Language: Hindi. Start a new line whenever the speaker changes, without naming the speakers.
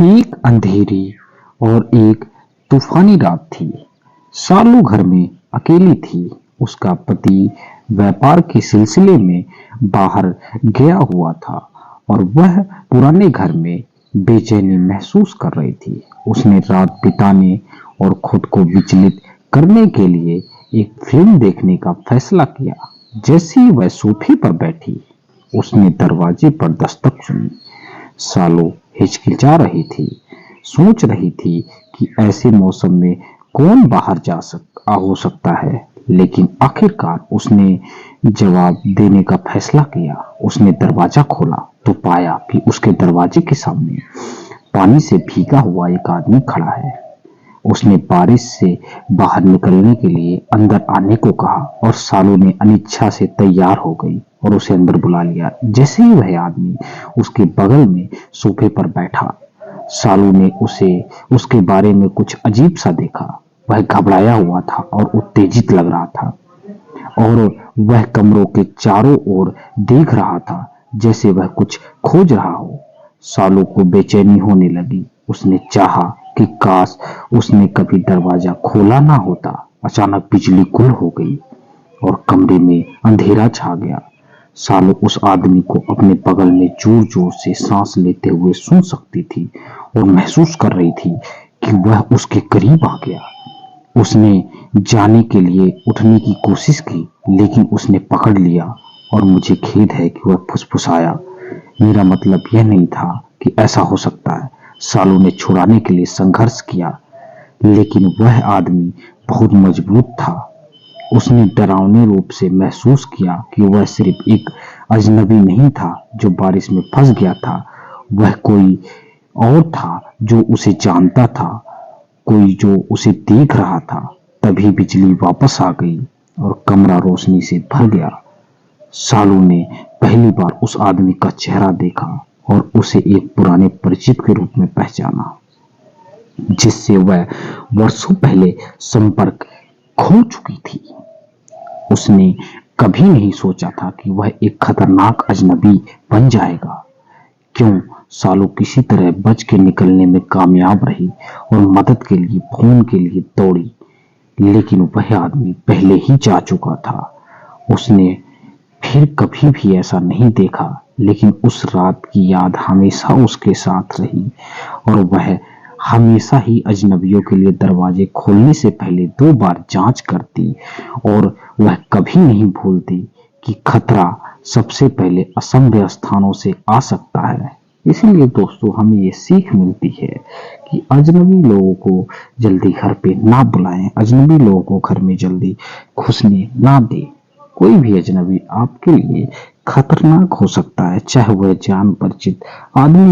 एक अंधेरी और एक तूफानी रात थी। सालू घर में अकेली थी। उसका पति व्यापार के सिलसिले में बाहर गया हुआ था और वह पुराने घर में बेचैनी महसूस कर रही थी। उसने रात बिताने और खुद को विचलित करने के लिए एक फिल्म देखने का फैसला किया। जैसे ही वह सोफे पर बैठी, उसने दरवाजे पर दस्तक सुनी। सालो हिचकिचा रही थी, सोच रही थी कि ऐसे मौसम में कौन बाहर हो सकता है, लेकिन आखिरकार उसने जवाब देने का फैसला किया। उसने दरवाजा खोला तो पाया कि उसके दरवाजे के सामने पानी से भीगा हुआ एक आदमी खड़ा है। उसने बारिश से बाहर निकलने के लिए अंदर आने को कहा और सालू ने अनिच्छा से तैयार हो गई और उसे अंदर बुला लिया। जैसे ही वह आदमी उसके बगल में सोफे पर बैठा, सालू ने उसे उसके बारे में कुछ अजीब सा देखा। वह घबराया हुआ था और उत्तेजित लग रहा था और वह कमरों के चारों ओर देख रहा था, जैसे वह कुछ खोज रहा हो। सालू को बेचैनी होने लगी। उसने चाहा कि काश उसने कभी दरवाजा खोला ना होता। अचानक बिजली गुल हो गई और कमरे में अंधेरा छा गया। सालू उस आदमी को अपने बगल में जोर जोर से सांस लेते हुए सुन सकती थी और महसूस कर रही थी कि वह उसके करीब आ गया। उसने जाने के लिए उठने की कोशिश की, लेकिन उसने पकड़ लिया और मुझे खेद है कि वह फुसफुसाया, मेरा मतलब यह नहीं था कि ऐसा हो सकता है। सालू ने छुड़ाने के लिए संघर्ष किया, लेकिन वह आदमी बहुत मजबूत था। उसने डरावने रूप से महसूस किया कि वह सिर्फ एक अजनबी नहीं था जो बारिश में फंस गया था। वह कोई और था जो उसे जानता था, कोई जो उसे देख रहा था। तभी बिजली वापस आ गई और कमरा रोशनी से भर गया। सालू ने पहली बार उस आदमी का चेहरा देखा और उसे एक पुराने परिचित के रूप में पहचाना, जिससे वह वर्षों पहले संपर्क खो चुकी थी। उसने कभी नहीं सोचा था कि वह एक खतरनाक अजनबी बन जाएगा। क्यों? सालू किसी तरह बच के निकलने में कामयाब रही और मदद के लिए फोन के लिए दौड़ी, लेकिन वह आदमी पहले ही जा चुका था। उसने फिर कभी भी ऐसा नहीं देखा, लेकिन उस रात की याद हमेशा उसके साथ रही और वह हमेशा ही अजनबियों के लिए दरवाजे खोलने से पहले 2 बार जांच करती और वह कभी नहीं भूलती कि खतरा सबसे पहले असंभव स्थानों से आ सकता है। इसीलिए दोस्तों, हमें ये सीख मिलती है कि अजनबी लोगों को जल्दी घर पे ना बुलाएं, अजनबी लोगों को घर में जल्दी घुसने ना दें। कोई भी अजनबी आपके लिए खतरनाक हो सकता है, चाहे वह जान परिचित आदमी